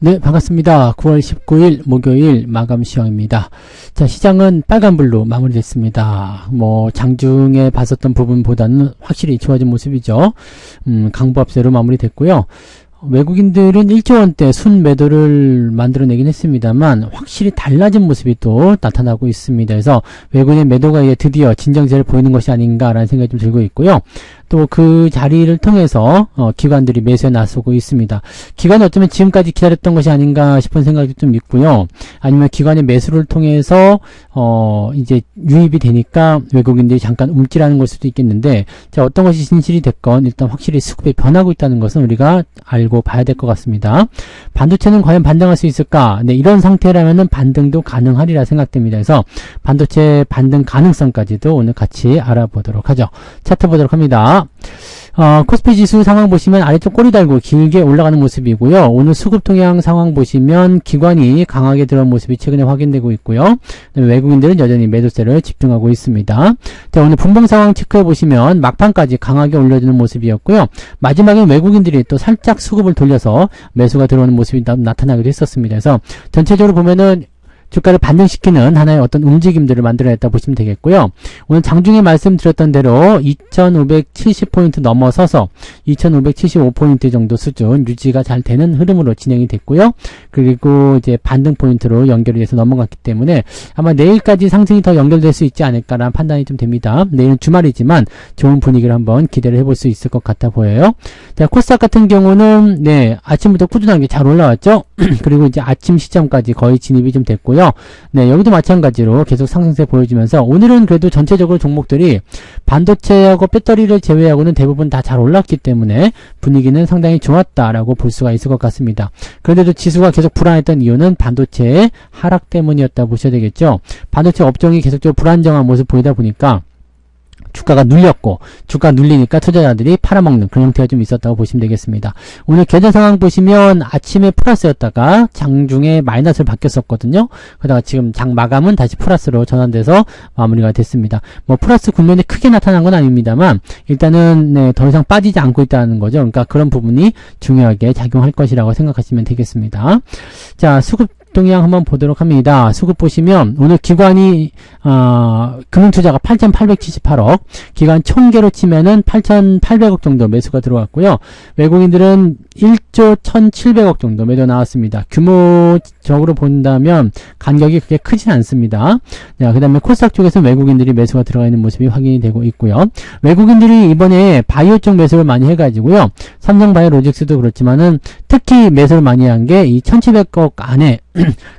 네, 반갑습니다. 9월 19일 목요일 마감 시황입니다. 자, 시장은 빨간불로 마무리됐습니다. 장중에 봤었던 부분보다는 확실히 좋아진 모습이죠. 강보합세로 마무리됐고요. 외국인들은 1조 원대 순매도를 만들어내긴 했습니다만 확실히 달라진 모습이 또 나타나고 있습니다. 그래서 외국인의 매도가 이제 드디어 진정세를 보이는 것이 아닌가라는 생각이 좀 들고 있고요. 또 그 자리를 통해서 기관들이 매수에 나서고 있습니다. 기관이 어쩌면 지금까지 기다렸던 것이 아닌가 싶은 생각이 좀 있고요. 아니면 기관의 매수를 통해서 이제 유입이 되니까 외국인들이 잠깐 움찔하는 걸 수도 있겠는데, 자, 어떤 것이 진실이 됐건 일단 확실히 수급이 변하고 있다는 것은 우리가 알고 봐야 될 것 같습니다. 반도체는 과연 반등할 수 있을까? 네, 이런 상태라면은 반등도 가능하리라 생각됩니다. 그래서 반도체 반등 가능성까지도 오늘 같이 알아보도록 하죠. 차트 보도록 합니다. 코스피 지수 상황 보시면 아래쪽 꼬리 달고 길게 올라가는 모습이고요. 오늘 수급 동향 상황 보시면 기관이 강하게 들어온 모습이 최근에 확인되고 있고요. 외국인들은 여전히 매도세를 집중하고 있습니다. 자, 오늘 분봉 상황 체크해 보시면 막판까지 강하게 올려주는 모습이었고요. 마지막에 외국인들이 또 살짝 수급을 돌려서 매수가 들어오는 모습이 나타나기도 했었습니다. 그래서 전체적으로 보면은 주가를 반등시키는 하나의 어떤 움직임들을 만들어냈다 보시면 되겠고요. 오늘 장중에 말씀드렸던 대로 2570포인트 넘어서서 2575포인트 정도 수준 유지가 잘 되는 흐름으로 진행이 됐고요. 그리고 이제 반등 포인트로 연결이 돼서 넘어갔기 때문에 아마 내일까지 상승이 더 연결될 수 있지 않을까라는 판단이 좀 됩니다. 내일은 주말이지만 좋은 분위기를 한번 기대를 해볼 수 있을 것 같아 보여요. 자, 코스닥 같은 경우는 네, 아침부터 꾸준하게 잘 올라왔죠. 그리고 이제 아침 시점까지 거의 진입이 좀 됐고요. 네, 여기도 마찬가지로 계속 상승세 보여주면서 오늘은 그래도 전체적으로 종목들이 반도체하고 배터리를 제외하고는 대부분 다 잘 올랐기 때문에 분위기는 상당히 좋았다라고 볼 수가 있을 것 같습니다. 그런데도 지수가 계속 불안했던 이유는 반도체의 하락 때문이었다 보셔야 되겠죠. 반도체 업종이 계속적으로 불안정한 모습 보이다 보니까 주가가 눌렸고, 주가 눌리니까 투자자들이 팔아먹는 그런 형태가 좀 있었다고 보시면 되겠습니다. 오늘 계좌 상황 보시면 아침에 플러스였다가 장중에 마이너스로 바뀌었었거든요. 그러다가 지금 장 마감은 다시 플러스로 전환돼서 마무리가 됐습니다. 플러스 국면이 크게 나타난 건 아닙니다만 일단은 네, 더 이상 빠지지 않고 있다는 거죠. 그러니까 그런 부분이 중요하게 작용할 것이라고 생각하시면 되겠습니다. 자, 수급 동향 한번 보도록 합니다. 수급 보시면 오늘 기관이 금융투자가 8,878억, 기관 총계로 치면은 8,800억 정도 매수가 들어왔고요. 외국인들은 1조 1,700억 정도 매도 나왔습니다. 규모적으로 본다면 간격이 그렇게 크진 않습니다. 자, 그 다음에 코스닥 쪽에서 외국인들이 매수가 들어가 있는 모습이 확인이 되고 있고요. 외국인들이 이번에 바이오 쪽 매수를 많이 해가지고요. 삼성바이오로직스도 그렇지만은 특히 매수를 많이 한 게 이 1,700억 안에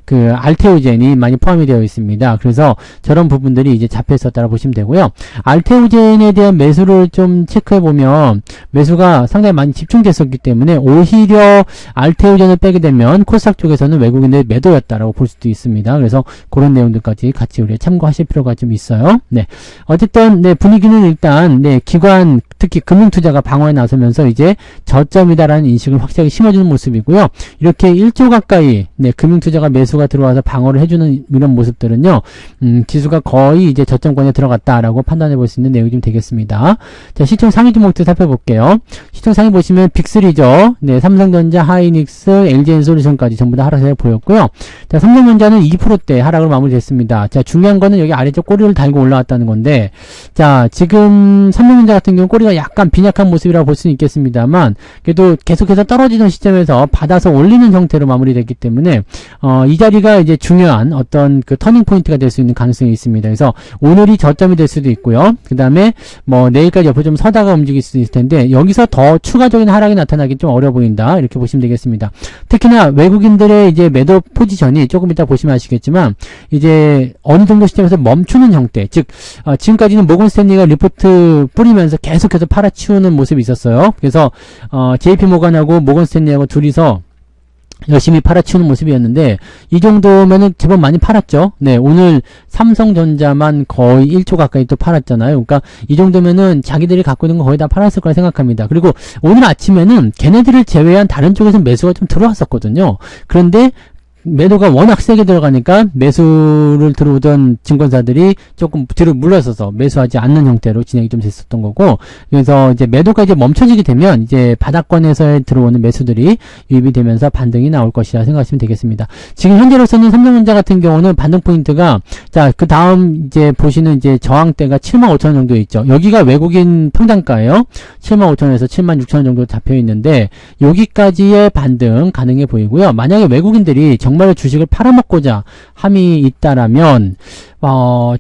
그 알테오젠이 많이 포함이 되어 있습니다. 그래서 저런 부분들이 이제 잡혀 있었다고 보시면 되고요. 알테오젠에 대한 매수를 좀 체크해 보면 매수가 상당히 많이 집중됐었기 때문에 오히려 알테오젠을 빼게 되면 코스닥 쪽에서는 외국인의 매도였다라고 볼 수도 있습니다. 그래서 그런 내용들까지 같이 우리가 참고하실 필요가 좀 있어요. 네, 어쨌든 네, 분위기는 일단 네, 기관 특히 금융투자가 방어에 나서면서 이제 저점이다라는 인식을 확실하게 심어주는 모습이고요. 이렇게 1조 가까이 네, 금융투자가 매수가 들어와서 방어를 해주는 이런 모습들은요, 지수가 거의 이제 저점권에 들어갔다라고 판단해 볼 수 있는 내용이 좀 되겠습니다. 자, 시총 상위 종목들 살펴볼게요. 시총 상위 보시면 빅3죠. 네, 삼성전자, 하이닉스, LG엔솔루션까지 전부 다 하락세를 보였고요. 자, 삼성전자는 2%대 하락으로 마무리됐습니다. 자, 중요한 거는 여기 아래쪽 꼬리를 달고 올라왔다는 건데, 자, 지금 삼성전자 같은 경우 꼬리가 약간 빈약한 모습이라고 볼 수는 있겠습니다만, 그래도 계속해서 떨어지던 시점에서 받아서 올리는 형태로 마무리됐기 때문에, 이 자리가 이제 중요한 어떤 그 터닝 포인트가 될 수 있는 가능성이 있습니다. 그래서 오늘이 저점이 될 수도 있고요. 그 다음에 내일까지 옆으로 좀 서다가 움직일 수도 있을 텐데 여기서 더 추가적인 하락이 나타나기 좀 어려워 보인다. 이렇게 보시면 되겠습니다. 특히나 외국인들의 이제 매도 포지션이 조금 이따 보시면 아시겠지만 이제 어느 정도 시점에서 멈추는 형태, 즉 지금까지는 모건 스탠리가 리포트 뿌리면서 계속해서 팔아치우는 모습이 있었어요. 그래서 JP 모건하고 모건 스탠리하고 둘이서 열심히 팔아치우는 모습이었는데 이 정도면은 제법 많이 팔았죠. 네, 오늘 삼성전자만 거의 1조 가까이 또 팔았잖아요. 그러니까 이 정도면은 자기들이 갖고 있는 거 거의 다 팔았을 거라 생각합니다. 그리고 오늘 아침에는 걔네들을 제외한 다른 쪽에서 매수가 좀 들어왔었거든요. 그런데 매도가 워낙 세게 들어가니까 매수를 들어오던 증권사들이 조금 뒤로 물러서서 매수하지 않는 형태로 진행이 좀 됐었던 거고, 그래서 이제 매도가 이제 멈춰지게 되면 이제 바닥권에서 들어오는 매수들이 유입이 되면서 반등이 나올 것이라 생각하시면 되겠습니다. 지금 현재로서는 삼성전자 같은 경우는 반등 포인트가, 자, 그 다음 이제 보시는 이제 저항대가 75,000원 정도 있죠. 여기가 외국인 평단가예요. 75,000원에서 76,000원 정도 잡혀 있는데, 여기까지의 반등 가능해 보이고요. 만약에 외국인들이 정말로 주식을 팔아먹고자 함이 있다라면,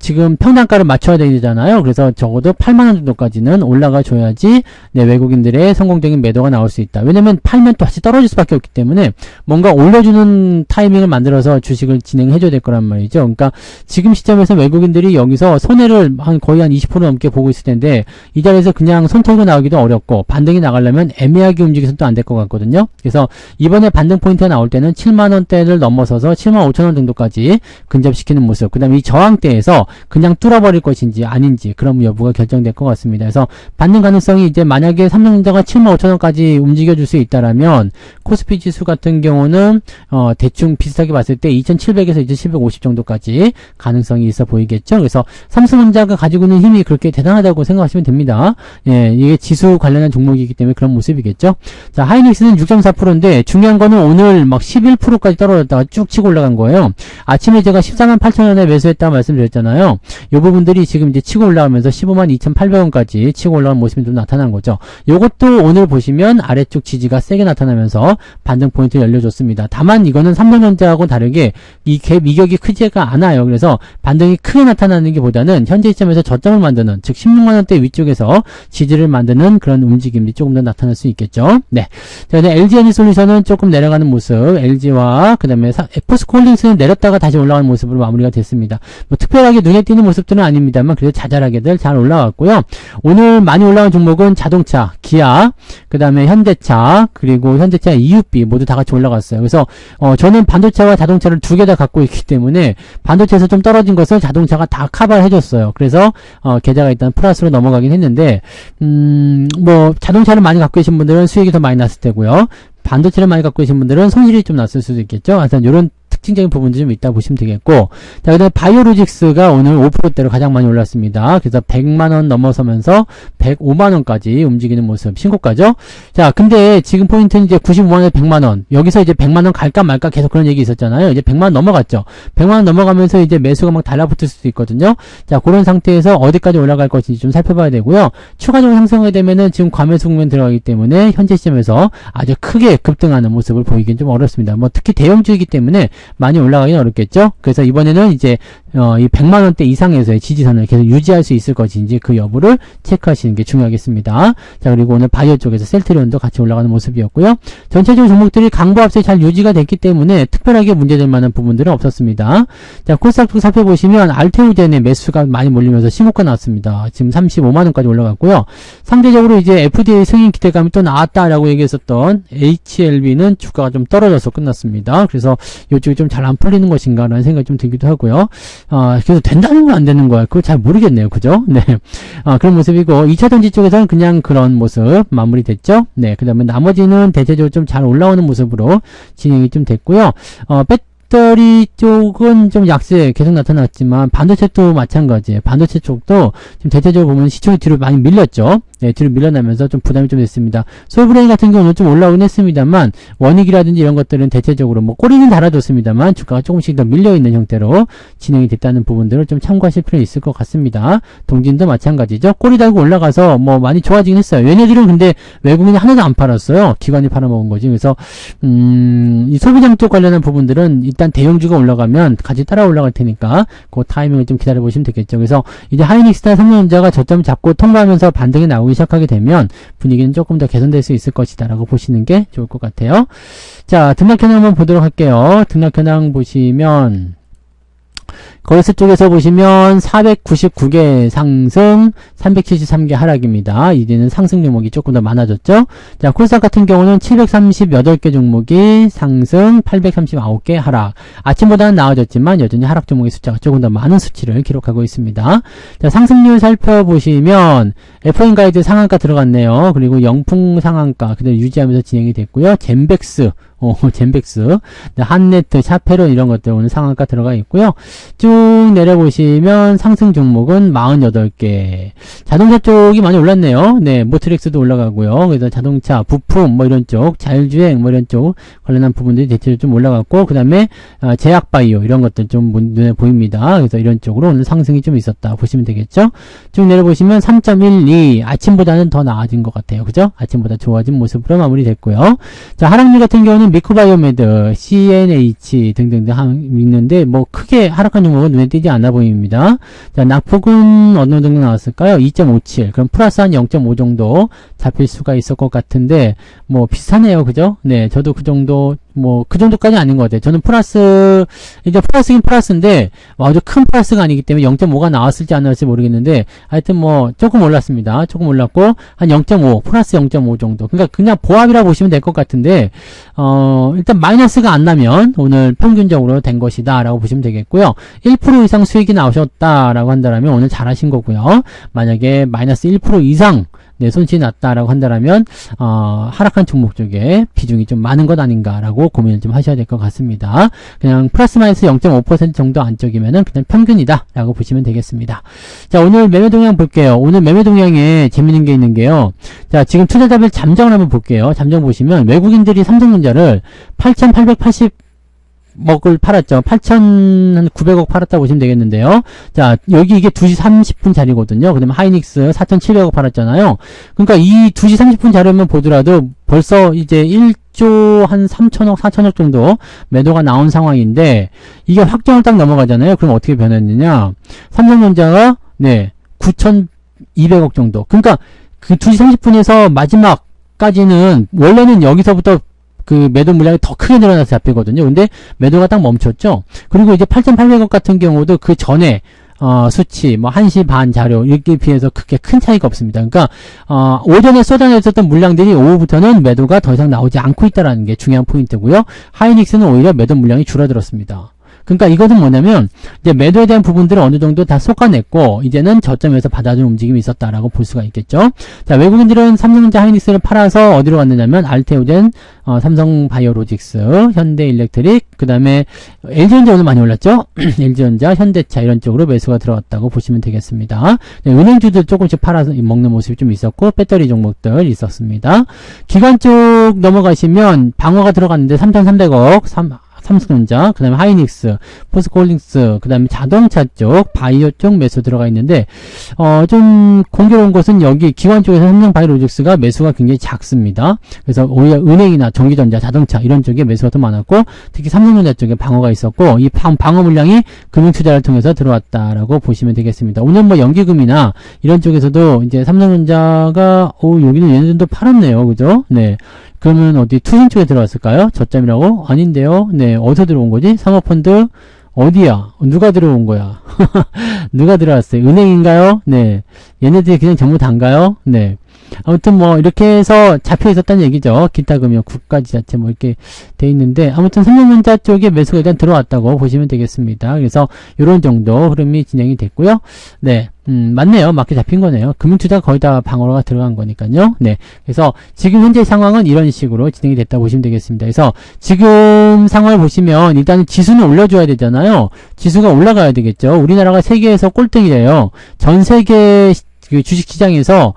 지금 평단가를 맞춰야 되잖아요. 그래서 적어도 8만원 정도까지는 올라가 줘야지, 네, 외국인들의 성공적인 매도가 나올 수 있다. 왜냐면 팔면 또 다시 떨어질 수밖에 없기 때문에 뭔가 올려주는 타이밍을 만들어서 주식을 진행해줘야 될 거란 말이죠. 그러니까 지금 시점에서 외국인들이 여기서 손해를 거의 한 20% 넘게 보고 있을 텐데, 이 자리에서 그냥 손털고 나오기도 어렵고, 반등이 나가려면 애매하게 움직여서 또 안 될 것 같거든요. 그래서 이번에 반등 포인트가 나올 때는 7만원대를 넘어서서 75,000원 정도까지 근접시키는 모습, 그 다음에 이 저항대에서 그냥 뚫어버릴 것인지 아닌지, 그런 여부가 결정될 것 같습니다. 그래서 반등 가능성이 이제 만약에 삼성전자가 75,000원까지 움직여줄 수 있다라면, 코스피 지수 같은 경우는 대충 비슷하게 봤을 때 2700에서 2750 정도까지 가능성이 있어 보이겠죠. 그래서 삼성전자가 가지고 있는 힘이 그렇게 대단하다고 생각하시면 됩니다. 예, 이게 지수 관련한 종목이기 때문에 그런 모습이겠죠. 자, 하이닉스는 6.4%인데 중요한 거는 오늘 막 11%까지 떨어졌다가 쭉 치고 올라간 거예요. 아침에 제가 148,000원에 매수했다고 말씀드렸잖아요. 이 부분들이 지금 이제 치고 올라가면서 152,800원까지 치고 올라간 모습이 좀 나타난 거죠. 요것도 오늘 보시면 아래쪽 지지가 세게 나타나면서 반등 포인트 열려줬습니다. 다만 이거는 삼성전자하고 다르게 이 갭 이격이 크지가 않아요. 그래서 반등이 크게 나타나는 게 보다는 현재 시점에서 저점을 만드는, 즉 16만원대 위쪽에서 지지를 만드는 그런 움직임이 조금 더 나타날 수 있겠죠. 네. 자, LG 에너지솔루션은 조금 내려가는 모습, LG와 그 다음에 포스코홀딩스는 내렸다가 다시 올라가는 모습으로 마무리가 됐습니다. 뭐 특별하게 눈에 띄는 모습들은 아닙니다만 그래도 자잘하게들 잘 올라왔고요. 오늘 많이 올라간 종목은 자동차, 기아, 그 다음에 현대차, 그리고 현대차 EUB 모두 다 같이 올라갔어요. 그래서 저는 반도체와 자동차를 두 개 다 갖고 있기 때문에 반도체에서 좀 떨어진 것을 자동차가 다 커버를 해줬어요. 그래서 계좌가 일단 플러스로 넘어가긴 했는데, 뭐 자동차를 많이 갖고 계신 분들은 수익이 더 많이 났을 테고요. 반도체를 많이 갖고 계신 분들은 손실이 좀 났을 수도 있겠죠. 그래서 이런 특징적인 부분도 좀 있다 보시면 되겠고, 자, 그 다음에 바이오로직스가 오늘 5%대로 가장 많이 올랐습니다. 그래서 100만원 넘어서면서 105만원까지 움직이는 모습, 신고가죠. 자, 근데 지금 포인트는 이제 95만원에 100만원, 여기서 이제 100만원 갈까 말까 계속 그런 얘기 있었잖아요. 이제 100만원 넘어갔죠. 100만원 넘어가면서 이제 매수가 막 달라붙을 수도 있거든요. 자, 그런 상태에서 어디까지 올라갈 것인지 좀 살펴봐야 되고요. 추가적으로 상승하게 되면은 지금 과매수 국면 들어가기 때문에 현재 시점에서 아주 크게 급등하는 모습을 보이긴 좀 어렵습니다. 뭐 특히 대형주이기 때문에 많이 올라가기는 어렵겠죠. 그래서 이번에는 이제 이 100만원대 이상에서의 지지선을 계속 유지할 수 있을 것인지 그 여부를 체크하시는 게 중요하겠습니다. 자, 그리고 오늘 바이오 쪽에서 셀트리온도 같이 올라가는 모습이었고요. 전체적인 종목들이 강보 합세 잘 유지가 됐기 때문에 특별하게 문제될 만한 부분들은 없었습니다. 자, 코스닥 쪽 살펴보시면 알테오젠의 매수가 많이 몰리면서 신고가 나왔습니다. 지금 35만원까지 올라갔고요. 상대적으로 이제 FDA 승인 기대감이 또 나왔다라고 얘기했었던 HLB는 주가가 좀 떨어져서 끝났습니다. 그래서 이쪽이 좀 잘 안 풀리는 것인가 라는 생각이 좀 들기도 하고요. 그래서 된다는 건 안 되는 거야. 그거 잘 모르겠네요. 그죠? 네. 그런 모습이고, 2차전지 쪽에서는 그냥 그런 모습 마무리됐죠? 네. 그 다음에 나머지는 대체적으로 좀 잘 올라오는 모습으로 진행이 좀 됐고요. 배터리 쪽은 좀 약세 계속 나타났지만 반도체도 마찬가지예요. 반도체 쪽도 지금 대체적으로 보면 시총이 뒤로 많이 밀렸죠. 네, 뒤로 밀려나면서 좀 부담이 좀 됐습니다. 솔브레인 같은 경우는 좀 올라오긴 했습니다만 원익이라든지 이런 것들은 대체적으로 뭐 꼬리는 달아줬습니다만 주가가 조금씩 더 밀려있는 형태로 진행이 됐다는 부분들을 좀 참고하실 필요 있을 것 같습니다. 동진도 마찬가지죠. 꼬리 달고 올라가서 뭐 많이 좋아지긴 했어요. 얘네들은 근데 외국인이 하나도 안 팔았어요. 기관이 팔아먹은 거지. 그래서 이 소비장 쪽 관련한 부분들은 일단 대형주가 올라가면 같이 따라 올라갈 테니까 그 타이밍을 좀 기다려 보시면 되겠죠. 그래서 이제 하이닉스나 삼성전자가 저점 잡고 통과하면서 반등이 나오기 시작하게 되면 분위기는 조금 더 개선될 수 있을 것이다 라고 보시는 게 좋을 것 같아요. 자, 등락 현황 한번 보도록 할게요. 등락 현황 보시면 거래소 쪽에서 보시면 499개 상승, 373개 하락입니다. 이제는 상승 종목이 조금 더 많아졌죠. 자, 코스닥 같은 경우는 738개 종목이 상승, 839개 하락. 아침보다는 나아졌지만 여전히 하락 종목의 숫자가 조금 더 많은 수치를 기록하고 있습니다. 자, 상승률 살펴보시면 FOM 가이드 상한가 들어갔네요. 그리고 영풍 상한가 그대로 유지하면서 진행이 됐고요. 젠백스, 한네트, 샤페론 이런 것들 오늘 상한가 들어가 있고요. 쭉 내려보시면 상승 종목은 48개. 자동차 쪽이 많이 올랐네요. 네, 모트렉스도 올라가고요. 그래서 자동차, 부품 뭐 이런 쪽, 자율주행 뭐 이런 쪽 관련한 부분들이 대체로 좀 올라갔고, 그 다음에 제약바이오 이런 것들 좀 눈에 보입니다. 그래서 이런 쪽으로 오늘 상승이 좀 있었다 보시면 되겠죠. 쭉 내려보시면 3.12 아침보다는 더 나아진 것 같아요. 그죠? 아침보다 좋아진 모습으로 마무리됐고요. 자, 하락률 같은 경우는 미코바이오메드, CNH 등등등 있는데 뭐 크게 하락한 종목은 눈에 띄지 않아 보입니다. 자, 낙폭은 어느 정도 나왔을까요? 2.57. 그럼 플러스 한 0.5 정도 잡힐 수가 있을 것 같은데 뭐 비슷하네요. 그죠? 네, 저도 그 정도 뭐 그 정도까지는 아닌 것 같아요. 저는 플러스, 이제 플러스긴 플러스인데 아주 큰 플러스가 아니기 때문에 0.5가 나왔을지 안 나왔을지 모르겠는데 하여튼 뭐 조금 올랐습니다. 조금 올랐고 한 0.5 플러스 0.5 정도. 그러니까 그냥 보합이라 보시면 될 것 같은데 일단 마이너스가 안 나면 오늘 평균적으로 된 것이다 라고 보시면 되겠고요. 1% 이상 수익이 나오셨다라고 한다면 오늘 잘하신 거고요. 만약에 마이너스 1% 이상 네, 손실이 났다라고 한다면 하락한 종목 쪽에 비중이 좀 많은 것 아닌가라고 고민을 좀 하셔야 될 것 같습니다. 그냥 플러스 마이너스 0.5% 정도 안쪽이면은 그냥 평균이다 라고 보시면 되겠습니다. 자, 오늘 매매 동향 볼게요. 오늘 매매 동향에 재밌는 게 있는 게요. 자, 지금 투자자별 잠정을 한번 볼게요. 잠정 보시면 외국인들이 삼성전자를 8,880억을 팔았죠. 8,900억 팔았다고 보시면 되겠는데요. 자, 여기 이게 2시 30분 자리거든요. 그 다음에 하이닉스 4,700억 팔았잖아요. 그러니까 이 2시 30분 자리만 보더라도 벌써 이제 1조 한 3천억, 4천억 정도 매도가 나온 상황인데 이게 확정을 딱 넘어가잖아요. 그럼 어떻게 변했느냐. 삼성전자가, 네, 9,200억 정도. 그러니까 그 2시 30분에서 마지막까지는 원래는 여기서부터 그 매도 물량이 더 크게 늘어나서 잡히거든요. 근데 매도가 딱 멈췄죠. 그리고 이제 8,800억 같은 경우도 그 전에 수치 뭐 1시 반 자료 이렇게 비해서 크게 큰 차이가 없습니다. 그러니까 오전에 쏟아냈었던 물량들이 오후부터는 매도가 더 이상 나오지 않고 있다는 게 중요한 포인트고요. 하이닉스는 오히려 매도 물량이 줄어들었습니다. 그러니까 이것은 뭐냐면 이제 매도에 대한 부분들을 어느 정도 다 쏟아냈고 이제는 저점에서 받아주는 움직임이 있었다라고 볼 수가 있겠죠. 자, 외국인들은 삼성전자 하이닉스를 팔아서 어디로 갔느냐면 알테오젠, 삼성바이오로직스, 현대일렉트릭, 그 다음에 LG전자 오늘 많이 올랐죠. LG전자, 현대차 이런 쪽으로 매수가 들어갔다고 보시면 되겠습니다. 네, 은행주들 조금씩 팔아서 먹는 모습이 좀 있었고 배터리 종목들 있었습니다. 기관 쪽 넘어가시면 방어가 들어갔는데 3,300억, 삼성전자, 그 다음에 하이닉스, 포스코홀딩스, 그 다음에 자동차 쪽, 바이오 쪽 매수 들어가 있는데, 좀 공교로운 것은 여기 기관 쪽에서 삼성바이오로직스가 매수가 굉장히 작습니다. 그래서 오히려 은행이나 전기전자, 자동차 이런 쪽에 매수가 더 많았고, 특히 삼성전자 쪽에 방어가 있었고, 이 방어 물량이 금융투자를 통해서 들어왔다라고 보시면 되겠습니다. 오늘 뭐 연기금이나 이런 쪽에서도 이제 삼성전자가, 여기는 얘네들도 팔았네요. 그죠? 네. 그러면 어디 투신 쪽에 들어왔을까요? 저점이라고? 아닌데요. 네, 어디서 들어온 거지? 사모펀드 어디야? 누가 들어온 거야? 누가 들어왔어요? 은행인가요? 네, 얘네들이 그냥 전부 다인가요? 네. 아무튼 뭐 이렇게 해서 잡혀 있었다는 얘기죠. 기타 금융, 국가지자체 뭐 이렇게 돼 있는데 아무튼 삼성전자 쪽에 매수가 일단 들어왔다고 보시면 되겠습니다. 그래서 이런 정도 흐름이 진행이 됐고요. 네, 맞네요. 맞게 잡힌 거네요. 금융투자가 거의 다 방어가 들어간 거니까요. 네, 그래서 지금 현재 상황은 이런 식으로 진행이 됐다고 보시면 되겠습니다. 그래서 지금 상황을 보시면 일단은 지수는 올려줘야 되잖아요. 지수가 올라가야 되겠죠. 우리나라가 세계에서 꼴등이래요. 전 세계 그 주식시장에서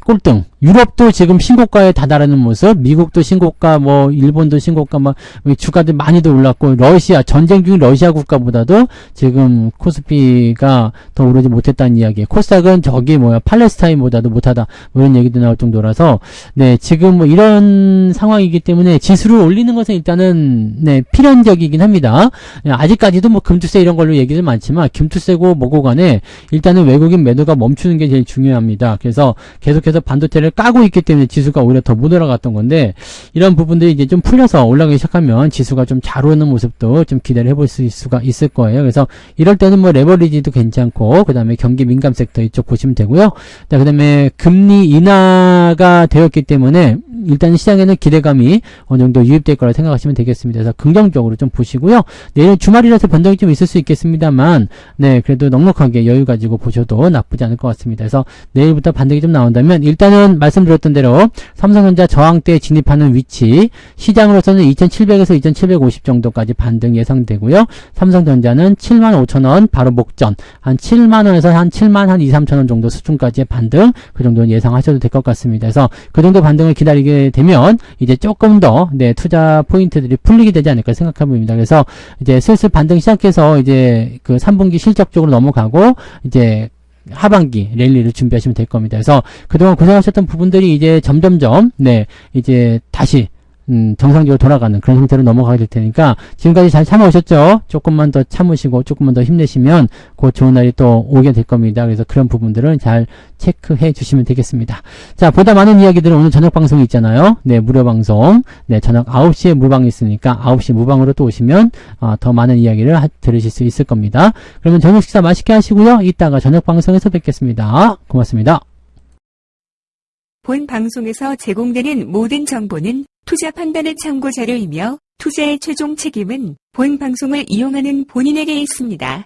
꼴등. 유럽도 지금 신고가에 다다르는 모습, 미국도 신고가, 뭐 일본도 신고가, 막 주가들 많이도 올랐고, 러시아 전쟁 중인 러시아 국가보다도 지금 코스피가 더 오르지 못했다는 이야기. 코스닥은 저기 팔레스타인보다도 못하다, 뭐 이런 얘기도 나올 정도라서, 네, 지금 뭐 이런 상황이기 때문에 지수를 올리는 것은 일단은 네 필연적이긴 합니다. 아직까지도 뭐 금투세 이런 걸로 얘기는 많지만 금투세고 뭐고 간에 일단은 외국인 단기적인 매도가 멈추는 게 제일 중요합니다. 그래서 계속해서 반도체를 까고 있기 때문에 지수가 오히려 더 못 올라갔던 건데, 이런 부분들이 이제 좀 풀려서 올라가기 시작하면 지수가 좀 잘 오르는 모습도 좀 기대를 해볼 수가 있을 거예요. 그래서 이럴 때는 뭐 레버리지도 괜찮고, 그 다음에 경기 민감 섹터 이쪽 보시면 되고요. 그 다음에 금리 인하가 되었기 때문에 일단 시장에는 기대감이 어느 정도 유입될 거라 생각하시면 되겠습니다. 그래서 긍정적으로 좀 보시고요. 내일은 주말이라서 변동이 좀 있을 수 있겠습니다만, 네, 그래도 넉넉하게 여유 가지고 보셔도 나쁘지 않을 것 같습니다. 그래서 내일부터 반등이 좀 나온다면, 일단은 말씀드렸던 대로 삼성전자 저항대에 진입하는 위치, 시장으로서는 2700에서 2750 정도까지 반등 예상되고요. 삼성전자는 75,000원 바로 목전, 한 7만원에서 한 7만 한 2, 3천원 정도 수준까지의 반등, 그 정도는 예상하셔도 될 것 같습니다. 그래서 그 정도 반등을 기다리게 되면 이제 조금 더 투자 포인트들이 풀리게 되지 않을까 생각해 봅니다. 그래서 이제 슬슬 반등 시작해서 이제 그 3분기 실적 쪽으로 넘어가고 이제 하반기 랠리를 준비하시면 될 겁니다. 그래서 그동안 고생하셨던 부분들이 이제 점점점 이제 다시 정상적으로 돌아가는 그런 형태로 넘어가게 될 테니까 지금까지 잘 참아오셨죠? 조금만 더 참으시고 조금만 더 힘내시면 곧 좋은 날이 또 오게 될 겁니다. 그래서 그런 부분들은 잘 체크해 주시면 되겠습니다. 자, 보다 많은 이야기들은 오늘 저녁 방송이 있잖아요. 무료 방송. 저녁 9시에 무방이 있으니까 9시 무방으로 또 오시면 더 많은 이야기를 들으실 수 있을 겁니다. 그러면 저녁 식사 맛있게 하시고요. 이따가 저녁 방송에서 뵙겠습니다. 고맙습니다. 본 방송에서 제공되는 모든 정보는 투자 판단의 참고 자료이며 투자의 최종 책임은 본 방송을 이용하는 본인에게 있습니다.